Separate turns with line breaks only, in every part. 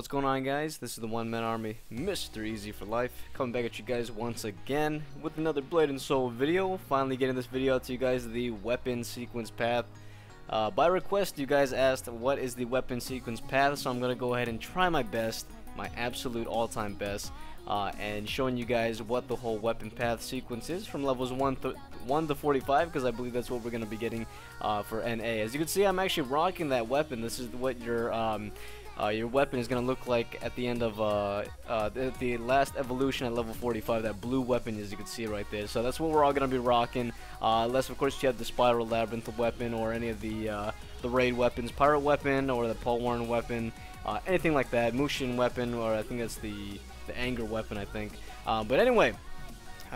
What's going on, guys? This is the one-man army, Mr. Easy for Life, coming back at you guys once again with another Blade and Soul video. Finally getting this video out to you guys, the weapon sequence path. By request, you guys asked what is the weapon sequence path, so I'm going to go ahead and try my best, my absolute all-time best, and showing you guys what the whole weapon path sequence is from levels 1 to 45, because I believe that's what we're going to be getting for NA. As you can see, I'm actually rocking that weapon. This is what your weapon is going to look like at the end of the last evolution at level 45, that blue weapon, as you can see right there. So that's what we're all going to be rocking, unless of course you have the Spiral Labyrinth weapon or any of the raid weapons, Pirate weapon or the Poleworm weapon, anything like that, Mushin weapon, or I think that's the Anger weapon, I think. But anyway,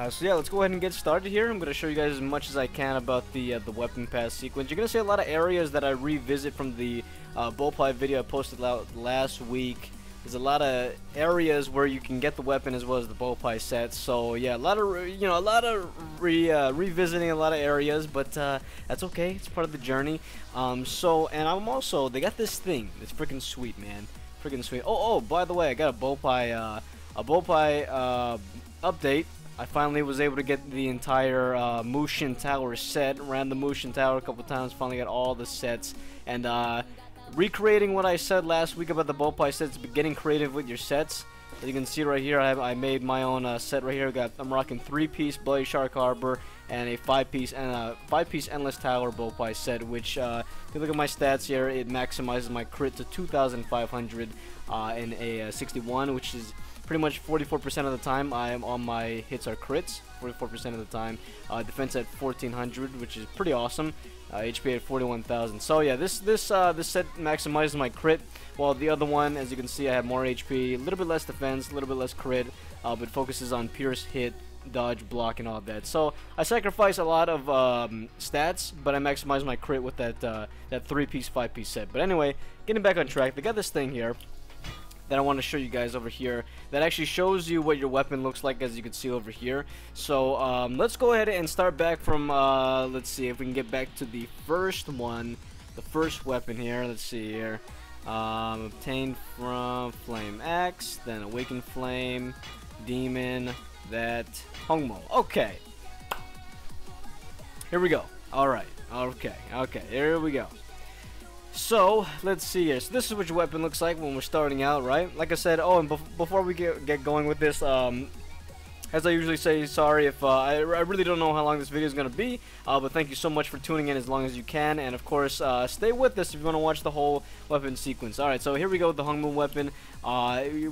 so yeah, let's go ahead and get started here. I'm going to show you guys as much as I can about the weapon path sequence. You're going to see a lot of areas that I revisit from the bullpipe video I posted last week. There's a lot of areas where you can get the weapon as well as the bullpipe sets. So yeah, a lot of revisiting a lot of areas, but that's okay. It's part of the journey. And I'm also, they got this thing. It's freaking sweet, man. Freaking sweet. Oh, by the way, I got a bullpipe update. I finally was able to get the entire Mushin Tower set. Ran the Mushin Tower a couple times. Finally got all the sets. And recreating what I said last week about the bullpipe sets, getting creative with your sets. As you can see right here, I made my own set right here. I'm rocking 3-piece Bloody Shark Harbor and a 5-piece Endless Tower bullpipe set. Which, if you look at my stats here, it maximizes my crit to 2,500 in a 61, which is pretty much 44% of the time all my hits are crits, 44% of the time. Defense at 1400, which is pretty awesome. HP at 41,000. So yeah, this set maximizes my crit, while the other one, as you can see, I have more HP, a little bit less defense, a little bit less crit, but focuses on pierce, hit, dodge, block, and all that. So I sacrifice a lot of stats, but I maximize my crit with that 3-piece, 5-piece set. But anyway, getting back on track, they got this thing here that I want to show you guys over here that actually shows you what your weapon looks like, as you can see over here. So let's go ahead and start back from let's see if we can get back to the first one, the first weapon here. Let's see here. Obtained from Flame Axe, then Awakened Flame, Demon, that Hongmo. Okay, here we go. Alright, okay, here we go. So, let's see here. So this is what your weapon looks like when we're starting out, right? Like I said, and before we get going with this, as I usually say, sorry if I really don't know how long this video is going to be, but thank you so much for tuning in as long as you can, and of course, stay with us if you want to watch the whole weapon sequence. Alright, so here we go with the Hongmu weapon.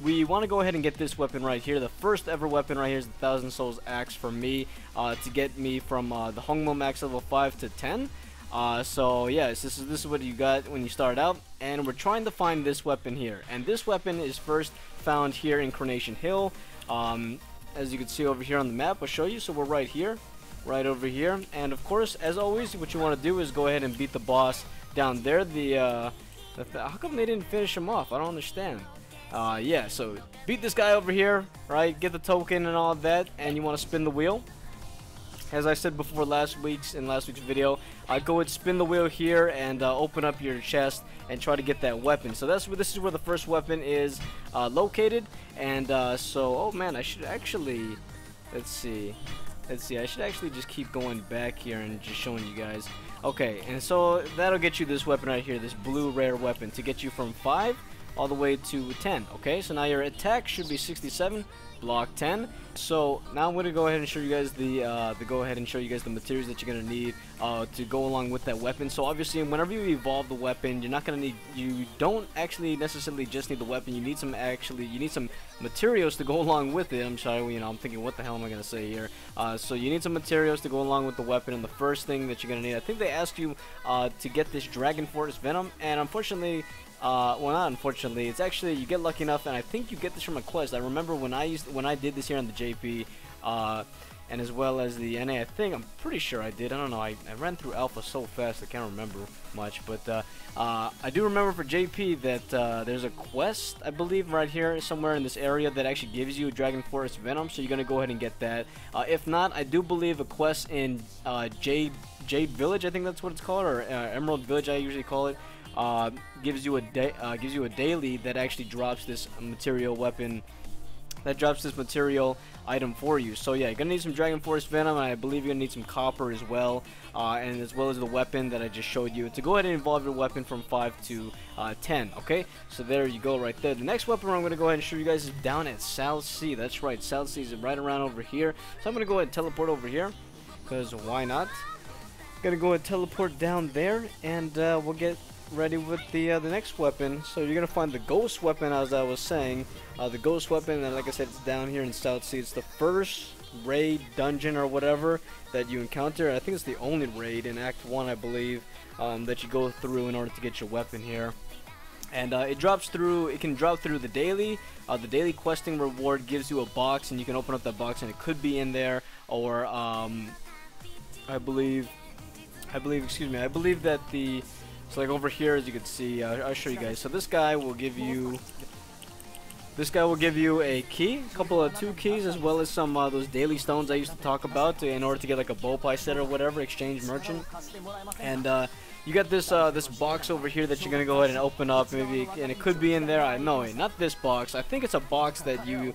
We want to go ahead and get this weapon right here. The first ever weapon right here is the 1,000 Souls Axe for me, to get me from the Hongmu max level 5 to 10. So yes, this is what you got when you start out, and we're trying to find this weapon here. And this weapon is first found here in Carnation Hill. As you can see over here on the map, I'll show you. So we're right here, right over here. And of course, as always, what you want to do is go ahead and beat the boss down there. How come they didn't finish him off? I don't understand. Yeah, so beat this guy over here, right? Get the token and all of that, and you want to spin the wheel. As I said before in last week's video, go and spin the wheel here and open up your chest and try to get that weapon. So this is where the first weapon is located. And oh man, I should actually, let's see, I should actually just keep going back here and just showing you guys. Okay, and so that'll get you this weapon right here, this blue rare weapon, to get you from 5 all the way to 10. Okay, so now your attack should be 67, block 10. So now I'm going to go ahead and show you guys the materials that you're going to need to go along with that weapon. So obviously, whenever you evolve the weapon, you don't actually necessarily just need the weapon. You need some materials to go along with it. I'm sorry, I'm thinking, what the hell am I going to say here? So you need some materials to go along with the weapon, and the first thing that you're going to need, I think they asked you to get this Dragon Force Venom, and unfortunately, well, not unfortunately, it's actually, you get lucky enough, and I think you get this from a quest. I remember when I did this here on the JP, and as well as the NA, I'm pretty sure I did. I don't know, I ran through Alpha so fast I can't remember much, but I do remember for JP that there's a quest, I believe, right here somewhere in this area that actually gives you a Dragon Force Venom, so you're gonna go ahead and get that. If not, I do believe a quest in Jade Village, I think that's what it's called, or Emerald Village I usually call it, gives you a daily that actually drops this material weapon. That drops this material item for you. So yeah, you're gonna need some Dragon Force Venom, and I believe you're gonna need some copper as well, and as well as the weapon that I just showed you to go ahead and evolve your weapon from 5 to 10. Okay, so there you go, right there. The next weapon I'm gonna go ahead and show you guys is down at South Sea. That's right, South Sea is right around over here. So I'm gonna go ahead and teleport over here, because why not? Gonna go ahead and teleport down there, and we'll get ready with the next weapon. So you're gonna find the ghost weapon, as I was saying, the ghost weapon, and like I said, it's down here in South Sea. It's the first raid dungeon or whatever that you encounter. I think it's the only raid in Act 1, I believe, that you go through in order to get your weapon here. And it can drop through the daily. The daily questing reward gives you a box, and you can open up that box, and it could be in there, or I believe that the, so like over here, as you can see, I'll show you guys. So this guy will give you a key, two keys, as well as some those daily stones I used to talk about in order to get like a bow pie set or whatever, exchange merchant. And you got this this box over here that you're gonna go ahead and open up, maybe, and it could be in there. No, not this box. I think it's a box that you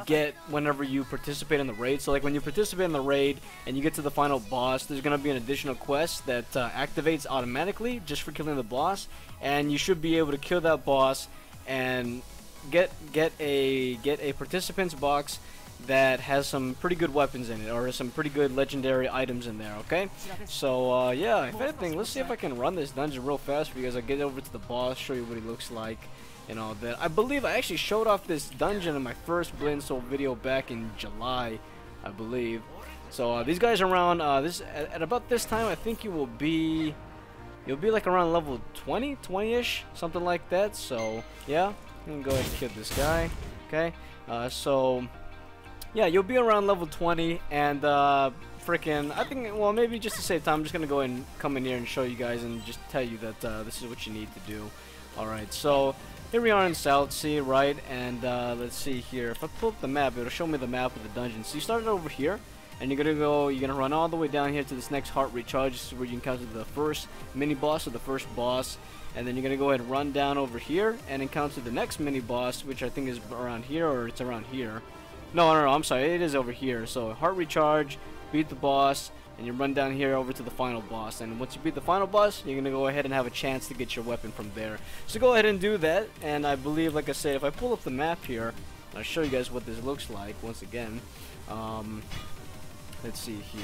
get whenever you participate in the raid. So like when you participate in the raid and you get to the final boss, there's gonna be an additional quest that activates automatically just for killing the boss, and you should be able to kill that boss and get a participant's box that has some pretty good weapons in it, or some pretty good legendary items in there. Okay, so yeah, if anything, let's see if I can run this dungeon real fast for you guys. I'll get over to the boss, show you what he looks like and all that. I believe I actually showed off this dungeon in my first Blind Soul video back in July, I believe. So these guys around at about this time, I think you'll be like around level 20-ish, something like that. So yeah, I'm gonna go ahead and kill this guy. Okay, so yeah, you'll be around level 20, and freaking, I think, well, maybe just to save time, I'm just gonna go ahead and come in here and show you guys and just tell you that this is what you need to do. Alright, so here we are in South Sea, right? And let's see here. If I pull up the map, it'll show me the map of the dungeon. So you started over here, and you're gonna run all the way down here to this next heart recharge. This is where you encounter the first mini boss, or the first boss. And then you're gonna go ahead and run down over here and encounter the next mini boss, which I think is around here, or it's around here. No, I'm sorry, it is over here. So heart recharge, beat the boss, and you run down here over to the final boss. And once you beat the final boss, you're gonna go ahead and have a chance to get your weapon from there. So go ahead and do that. And I believe, like I said, if I pull up the map here, I'll show you guys what this looks like once again. Let's see here.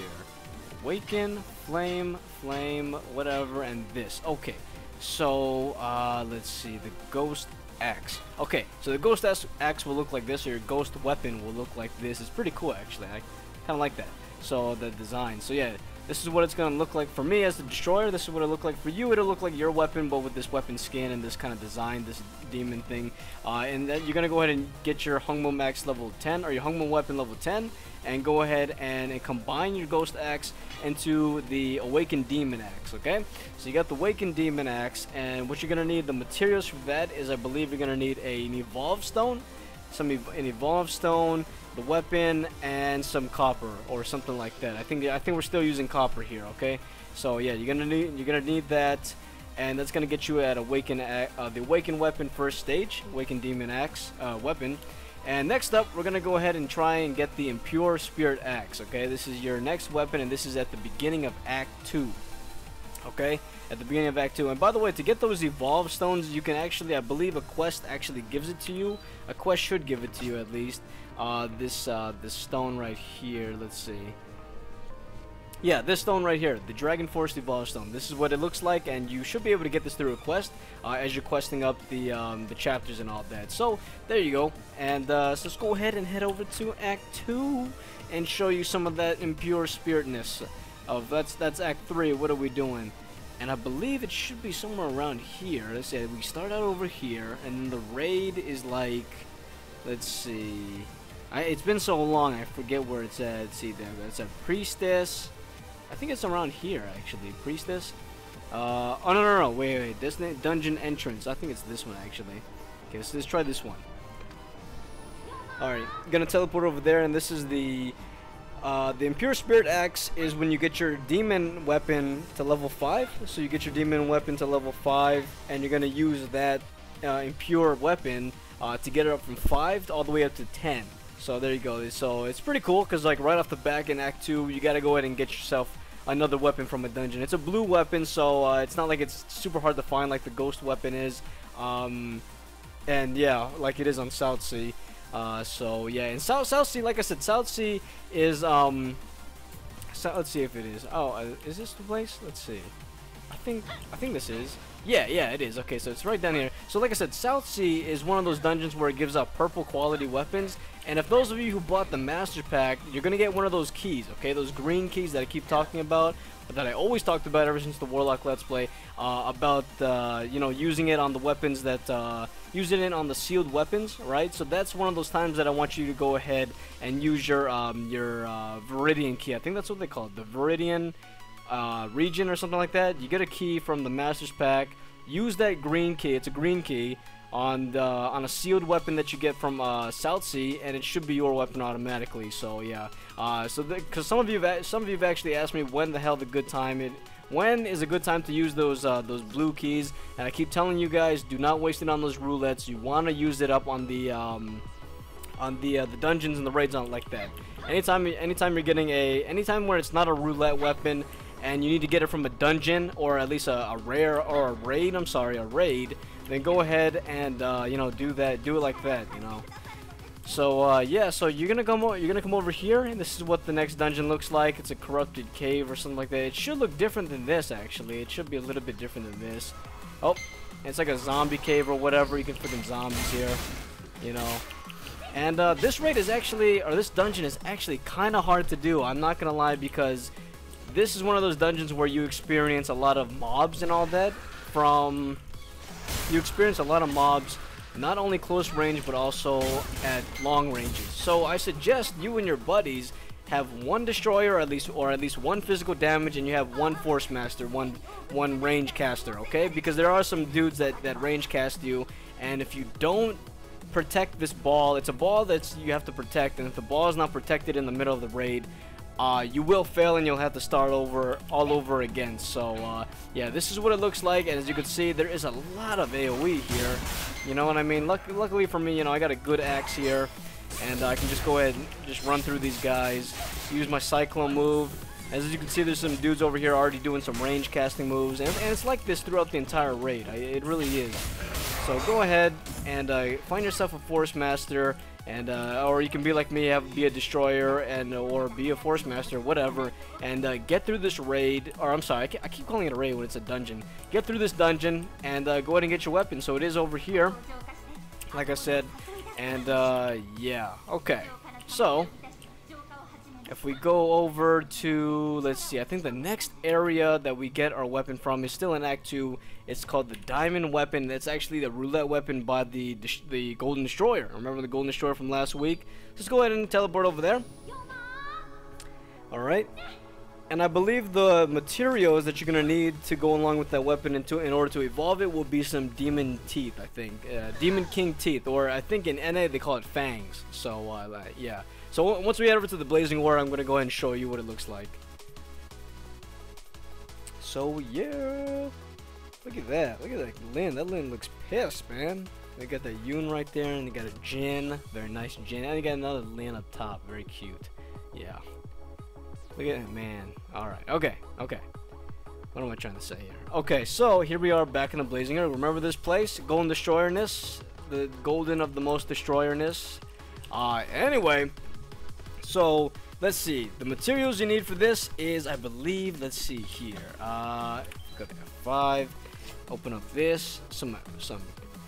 Awaken, flame, whatever, and this. Okay, so let's see, the ghost axe. Okay, so the ghost axe will look like this, or your ghost weapon will look like this. It's pretty cool, actually. I kind of like that. So the design. So yeah, this is what it's gonna look like for me as the destroyer. This is what it look like for you. It'll look like your weapon, but with this weapon skin and this kind of design, this demon thing. And then you're gonna go ahead and get your Hungmo Max level 10, or your Hungmo weapon level 10, and go ahead and combine your ghost axe into the awakened demon axe. Okay, so you got the awakened demon axe, and what you're gonna need, the materials for that is, I believe you're gonna need an evolve stone, an evolve stone, the weapon, and some copper or something like that. I think we're still using copper here. Okay, so yeah, you're gonna need that, and that's gonna get you at the awakened weapon first stage, awakened demon axe weapon. And next up, we're gonna go ahead and try and get the impure spirit axe. Okay, this is your next weapon, and this is at the beginning of Act 2. Okay, at the beginning of Act 2. And by the way, to get those evolve stones, you can actually, I believe a quest actually gives it to you. A quest should give it to you, at least. This stone right here. Let's see. Yeah, this stone right here, the Dragon Force Evolve Stone. This is what it looks like, and you should be able to get this through a quest as you're questing up the chapters and all that. So there you go. And so let's go ahead and head over to Act 2 and show you some of that impure spiritness. That's Act 3. What are we doing? And I believe it should be somewhere around here. Let's say we start out over here, and the raid is like, let's see. It's been so long, I forget where it's at. Let's see there. It's a priestess. I think it's around here, actually. Priestess. Oh, no. Wait. This dungeon entrance. I think it's this one, actually. Okay, so let's try this one. Alright, gonna teleport over there, and this is the The Impure Spirit Axe is when you get your demon weapon to level 5. So you get your demon weapon to level 5, and you're gonna use that impure weapon to get it up from 5 all the way up to 10. So there you go. So it's pretty cool because like right off the back in Act 2, you gotta go ahead and get yourself another weapon from a dungeon. It's a blue weapon, so it's not like it's super hard to find like the ghost weapon is. And yeah, like it is on South Sea. So yeah, in South Sea, like I said, South Sea is so let's see if it is. Oh, is this the place? Let's see. I think this is. Yeah, it is. Okay, so it's right down here. So like I said, South Sea is one of those dungeons where it gives out purple quality weapons. And if those of you who bought the Master Pack, you're gonna get one of those keys. Okay, those green keys that I keep talking about, that I always talked about ever since the Warlock Let's Play, about you know, using it on the weapons that using it on the sealed weapons, right? So that's one of those times that I want you to go ahead and use your Viridian key. I think that's what they call it, the Viridian region or something like that. You get a key from the Master's Pack. Use that green key. It's a green key on a sealed weapon that you get from South Sea, and it should be your weapon automatically. So yeah, because some of you have actually asked me when the hell when is a good time to use those blue keys, and I keep telling you guys, do not waste it on those roulettes. You want to use it up on the dungeons and the raids on like that. Anytime you're getting anytime where it's not a roulette weapon and you need to get it from a dungeon or at least a rare or a raid, a raid, then go ahead and you know, do it like that, you know. So yeah, so you're gonna come over here, and this is what the next dungeon looks like. It's a corrupted cave or something like that. It should look different than this, actually. It should be a little bit different than this. Oh, it's like a zombie cave or whatever. You can freaking zombies here, you know. And this raid is actually, or this dungeon is actually kind of hard to do. I'm not gonna lie, because this is one of those dungeons where you experience a lot of mobs and all that. You experience a lot of mobs, not only close range but also at long ranges. So I suggest you and your buddies have one destroyer or at least one physical damage, and you have one force master, one range caster, okay? Because there are some dudes that range cast you, and if you don't protect this ball, it's a ball that you have to protect, and if the ball is not protected in the middle of the raid, you will fail and you'll have to start all over again. So yeah, this is what it looks like, and as you can see, there is a lot of AoE here, you know what I mean. Luckily for me, you know, I got a good axe here, and I can just go ahead and just run through these guys, use my cyclone move. As you can see, there's some dudes over here already doing some range casting moves, and it's like this throughout the entire raid. It really is. So go ahead and find yourself a force master, and or you can be like me, be a destroyer, and or be a force master, whatever, and get through this raid. Or I'm sorry, I keep calling it a raid when it's a dungeon. Get through this dungeon and go ahead and get your weapon. So it is over here, like I said, and yeah, okay. So if we go over to, let's see, I think the next area that we get our weapon from is still in Act 2. It's called the Diamond Weapon. That's actually the roulette weapon by the Golden Destroyer. Remember the Golden Destroyer from last week? Just go ahead and teleport over there. Alright. And I believe the materials that you're going to need to go along with that weapon in order to evolve it will be some Demon Teeth, I think. Demon King Teeth, or I think in NA they call it Fangs. So, yeah. So once we head over to the Blazing War, I'm going to go ahead and show you what it looks like. So yeah, look at that. Look at that Lin. That Lin looks pissed, man. They got the Yoon right there, and they got a Jin. Very nice Jin. And they got another Lin up top. Very cute. Yeah. Look at it, man. Alright. Okay. Okay. What am I trying to say here? Okay, so here we are back in the Blazing War. Remember this place? Golden Destroyerness. The golden of the most destroyerness. Anyway. So, let's see. The materials you need for this is, I believe, let's see here. Go to F5. Open up this.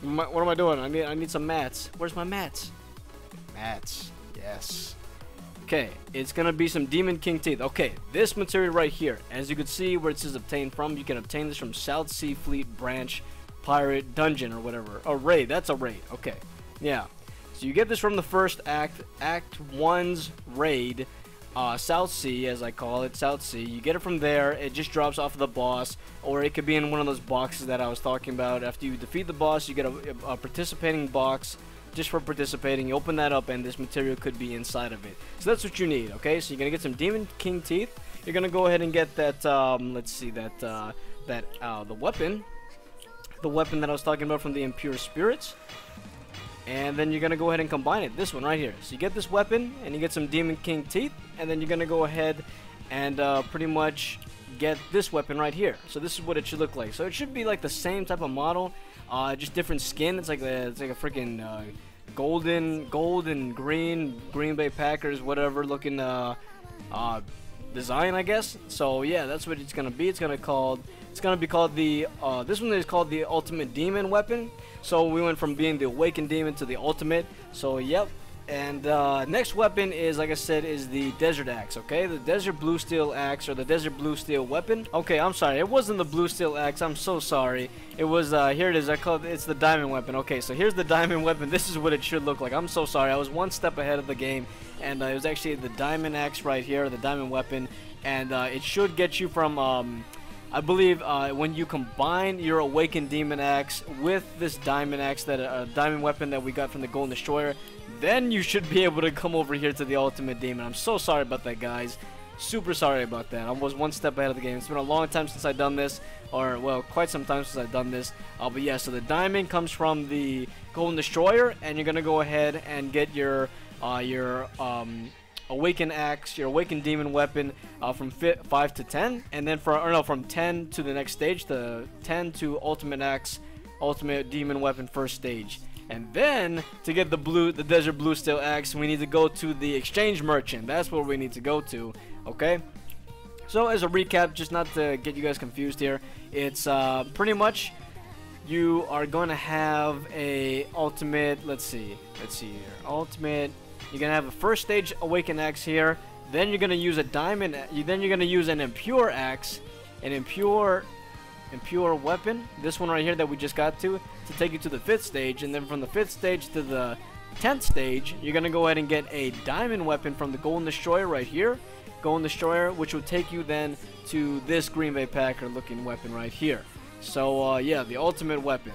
What am I doing? I need some mats. Where's my mats? Mats. Yes. Okay, it's gonna be some Demon King Teeth. Okay, this material right here. As you can see where it says obtain from, you can obtain this from South Sea Fleet Branch Pirate Dungeon or whatever. A raid. That's a raid. Okay. Yeah. So you get this from the first Act 1's raid, South Sea, as I call it, South Sea. You get it from there. It just drops off of the boss, or it could be in one of those boxes that I was talking about. After you defeat the boss, you get a participating box just for participating. You open that up, and this material could be inside of it. So that's what you need, okay? So you're gonna get some Demon King teeth. You're gonna go ahead and get that, let's see, the weapon that I was talking about from the Impure Spirits. And then you're gonna go ahead and combine it, this one right here. So you get this weapon, and you get some Demon King teeth, and then you're gonna go ahead and pretty much get this weapon right here. So this is what it should look like. So it should be like the same type of model, just different skin. It's like a freaking gold and Green Bay Packers whatever looking design, I guess. So yeah, that's what it's gonna be. It's gonna be called the this one is called the Ultimate Demon Weapon. So we went from being the Awakened Demon to the Ultimate. So yep. And next weapon is, like I said, is the Desert Axe, okay? The Desert Blue Steel Axe, or the Desert Blue Steel Weapon. Okay, I'm sorry. It wasn't the Blue Steel Axe. I'm so sorry. It was, here it is. It's the Diamond Weapon. Okay, so here's the Diamond Weapon. This is what it should look like. I'm so sorry. I was one step ahead of the game. And it was actually the Diamond Axe right here, the Diamond Weapon. And it should get you from, I believe when you combine your Awakened Demon Axe with this Diamond Axe, Diamond Weapon that we got from the Golden Destroyer, then you should be able to come over here to the Ultimate Demon. I'm so sorry about that, guys. Super sorry about that. I was one step ahead of the game. It's been a long time since I've done this, or well, quite some time since I've done this. But yeah, so the diamond comes from the Golden Destroyer, and you're gonna go ahead and get your Awakened Axe, your Awakened Demon Weapon from 5 to 10, and then from 10 to the next stage, to 10 to Ultimate Axe, Ultimate Demon Weapon first stage. And then to get the Desert Blue Steel Axe, we need to go to the Exchange Merchant. That's where we need to go to, okay? So as a recap, just not to get you guys confused here, it's pretty much you are going to have a ultimate, let's see here, ultimate. You're gonna have a first stage Awakened Axe here. Then you're gonna use a diamond. Then you're gonna use an Impure Axe, an impure weapon. This one right here that we just got to take you to the 5th stage. And then from the 5th stage to the 10th stage, you're gonna go ahead and get a diamond weapon from the Golden Destroyer right here. Golden Destroyer, which will take you then to this Green Bay Packer looking weapon right here. So yeah, the ultimate weapon.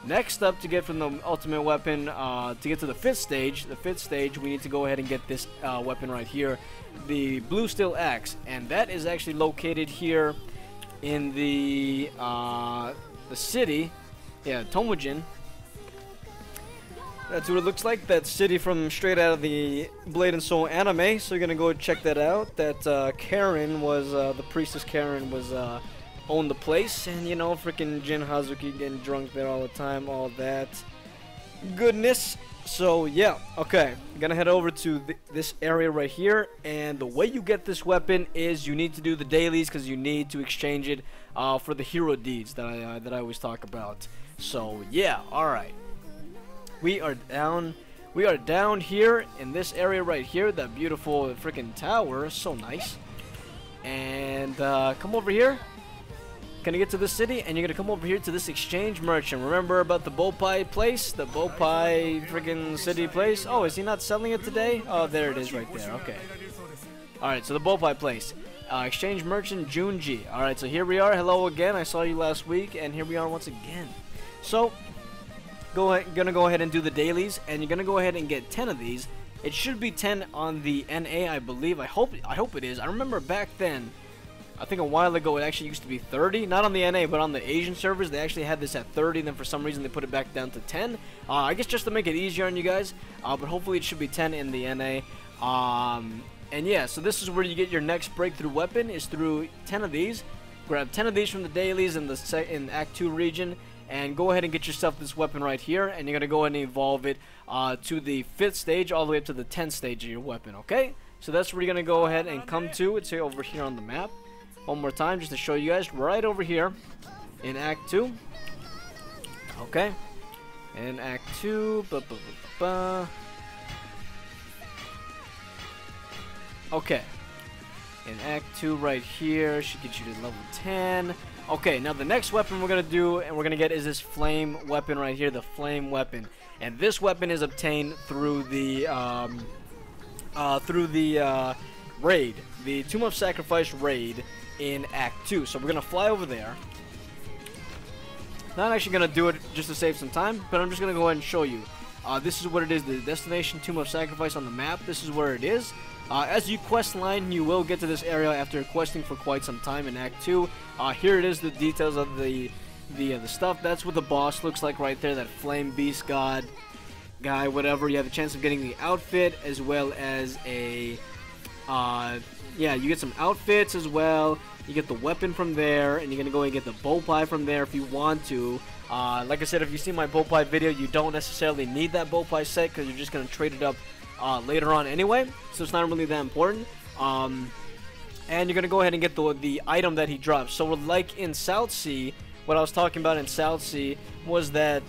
Next up, to get from the ultimate weapon to get to the 5th stage, we need to go ahead and get this weapon right here, the Blue Steel Axe, and that is actually located here in the city, yeah, Tomujin. That's what it looks like. That city from straight out of the Blade and Soul anime. So you're gonna go check that out. That Karen was the priestess Karen was. Own the place, and you know, freaking Jin Hazuki getting drunk there all the time, all that goodness. So yeah, okay, I'm gonna head over to this area right here, and the way you get this weapon is you need to do the dailies, because you need to exchange it for the hero deeds that I always talk about. So yeah, all right, we are down here in this area right here, that beautiful freaking tower, so nice. And come over here. Gonna get to this city, and you're gonna come over here to this Exchange Merchant. Remember about the Bopai place? The Bopai friggin' city place? Oh, is he not selling it today? Oh, there it is right there. Okay. Alright, so the Bopai place. Exchange Merchant Junji. Alright, so here we are. Hello again. I saw you last week, and here we are once again. So, gonna go ahead and do the dailies, and you're gonna go ahead and get 10 of these. It should be 10 on the NA, I believe. I hope it is. I remember back then, I think a while ago it actually used to be 30, not on the NA, but on the Asian servers, they actually had this at 30, then for some reason they put it back down to 10. I guess just to make it easier on you guys, but hopefully it should be 10 in the NA. And yeah, so this is where you get your next breakthrough weapon, is through 10 of these. Grab 10 of these from the dailies in the Act 2 region, and go ahead and get yourself this weapon right here, and you're going to go ahead and evolve it to the 5th stage, all the way up to the 10th stage of your weapon, okay? So that's where you're going to go ahead and come to. It's over here on the map. One more time, just to show you guys, right over here in Act 2. Okay. In Act 2. Okay. In Act 2 right here, should get you to level 10. Okay, now the next weapon we're going to do, and we're going to get, is this flame weapon right here, the flame weapon. And this weapon is obtained through the, raid, the Tomb of Sacrifice raid in Act 2. So we're going to fly over there. Not actually going to do it just to save some time, but I'm just going to go ahead and show you. This is what it is, the destination Tomb of Sacrifice on the map. This is where it is. As you quest line, you will get to this area after questing for quite some time in Act 2. Here it is, the details of the stuff. That's what the boss looks like right there, that flame beast god guy, whatever. You have a chance of getting the outfit as well as a yeah, you get some outfits as well. You get the weapon from there, and you're gonna go and get the bow pie from there if you want to. Like I said, if you see my bow pie video, you don't necessarily need that bow pie set because you're just gonna trade it up later on anyway, so it's not really that important. And you're gonna go ahead and get the item that he drops. So like in South Sea, what I was talking about in South Sea was that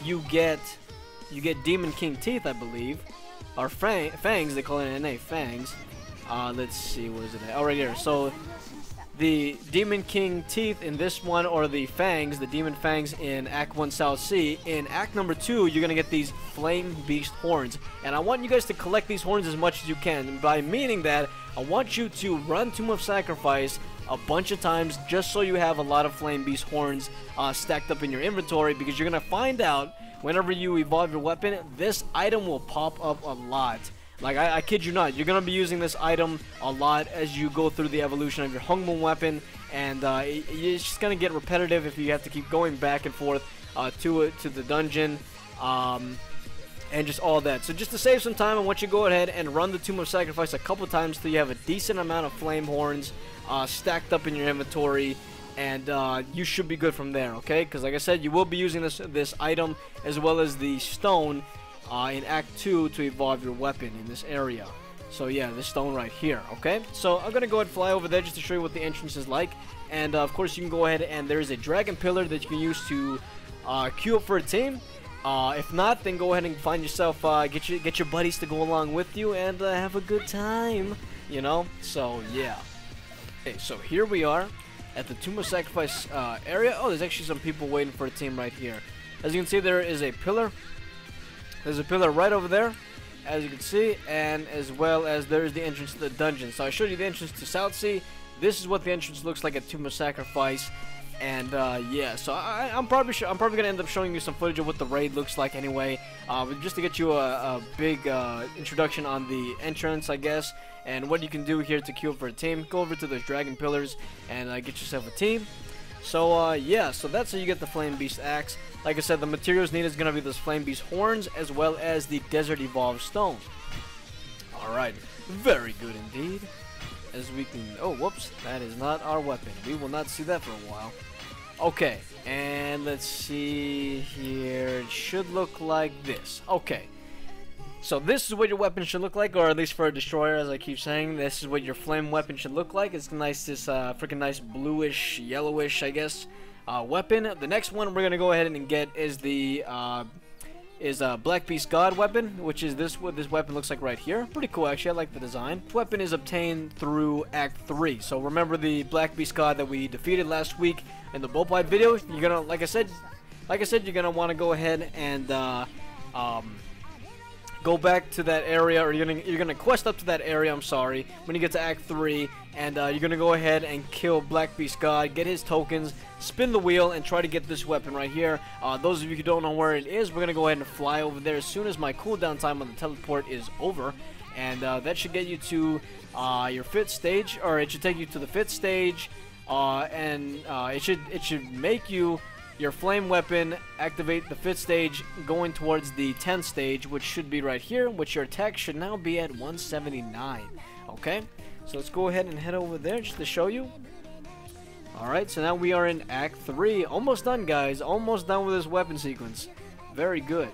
you get Demon King teeth, I believe, or fangs. They call it NA fangs. Let's see, what is it? Oh, right here. So the Demon King teeth in this one, or the fangs, the demon fangs in Act 1 South Sea. In Act number 2, you're gonna get these flame beast horns, and I want you guys to collect these horns as much as you can. And by meaning that, I want you to run Tomb of Sacrifice a bunch of times just so you have a lot of flame beast horns stacked up in your inventory, because you're gonna find out whenever you evolve your weapon, this item will pop up a lot. Like, I kid you not, you're going to be using this item a lot as you go through the evolution of your Hung Moon weapon, and it's just going to get repetitive if you have to keep going back and forth to the dungeon, and just all that. So just to save some time, I want you to go ahead and run the Tomb of Sacrifice a couple times till you have a decent amount of flame horns stacked up in your inventory, and you should be good from there, okay? Because like I said, you will be using this item as well as the stone in Act 2 to evolve your weapon in this area. So yeah, this stone right here, okay? So I'm gonna go ahead and fly over there just to show you what the entrance is like. And of course you can go ahead and there's a dragon pillar that you can use to queue up for a team. If not, then go ahead and find yourself, get your buddies to go along with you and have a good time, you know? So yeah. Okay, so here we are at the Tomb of Sacrifice area. Oh, there's actually some people waiting for a team right here. As you can see, there is a pillar. There's a pillar right over there, as you can see, and as well as there's the entrance to the dungeon. So I showed you the entrance to South Sea. This is what the entrance looks like at Tomb of Sacrifice, and yeah. So I'm probably gonna end up showing you some footage of what the raid looks like anyway, just to get you a big introduction on the entrance, I guess, and what you can do here to queue up for a team. Go over to those dragon pillars and get yourself a team. So yeah, so that's how you get the Flame Beast axe. Like I said, the materials needed is going to be those Flame Beast horns as well as the Desert Evolved stone. Alright, very good indeed. As we can... Oh, whoops, that is not our weapon. We will not see that for a while. Okay, and let's see here. It should look like this. Okay. So this is what your weapon should look like, or at least for a destroyer, as I keep saying. This is what your flame weapon should look like. It's nice, this freaking nice bluish, yellowish, I guess, weapon. The next one we're gonna go ahead and get is the Black Beast God weapon, which is what this weapon looks like right here. Pretty cool, actually. I like the design. This weapon is obtained through Act 3. So remember the Black Beast God that we defeated last week in the Bowpipe video? You're gonna, like I said, you're gonna want to go ahead and go back to that area, or you're gonna quest up to that area, I'm sorry, when you get to Act 3, and you're gonna go ahead and kill Black Beast God, get his tokens, spin the wheel, and try to get this weapon right here. Those of you who don't know where it is, we're gonna go ahead and fly over there as soon as my cooldown time on the teleport is over, and that should get you to your 5th stage, or it should take you to the 5th stage, and it should make you your flame weapon activate the 5th stage, going towards the 10th stage, which should be right here, which your attack should now be at 179. Okay, so let's go ahead and head over there just to show you. Alright, so now we are in Act 3. Almost done, guys. Almost done with this weapon sequence. Very good.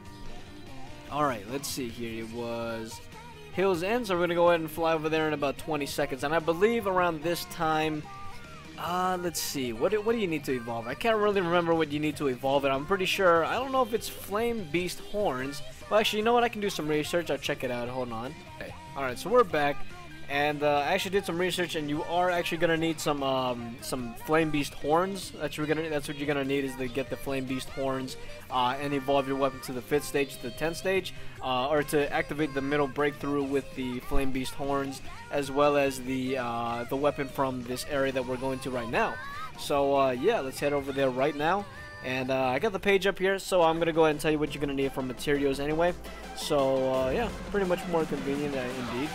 Alright, let's see here. It was Hill's End, so we're going to go ahead and fly over there in about 20 seconds. And I believe around this time... let's see. What do you need to evolve? I can't really remember what you need to evolve it. I'm pretty sure. I don't know if it's Flame Beast Horns. Well, actually, you know what? I can do some research. I'll check it out. Hold on. Okay. Alright, so we're back. And I actually did some research, and you are actually gonna need some Flame Beast Horns. That's what you're gonna need, is to get the Flame Beast Horns and evolve your weapon to the 5th stage to the 10th stage, or to activate the middle breakthrough with the Flame Beast Horns, as well as the weapon from this area that we're going to right now. So yeah, let's head over there right now, And I got the page up here, so I'm gonna go ahead and tell you what you're gonna need for materials anyway. So yeah, pretty much more convenient indeed.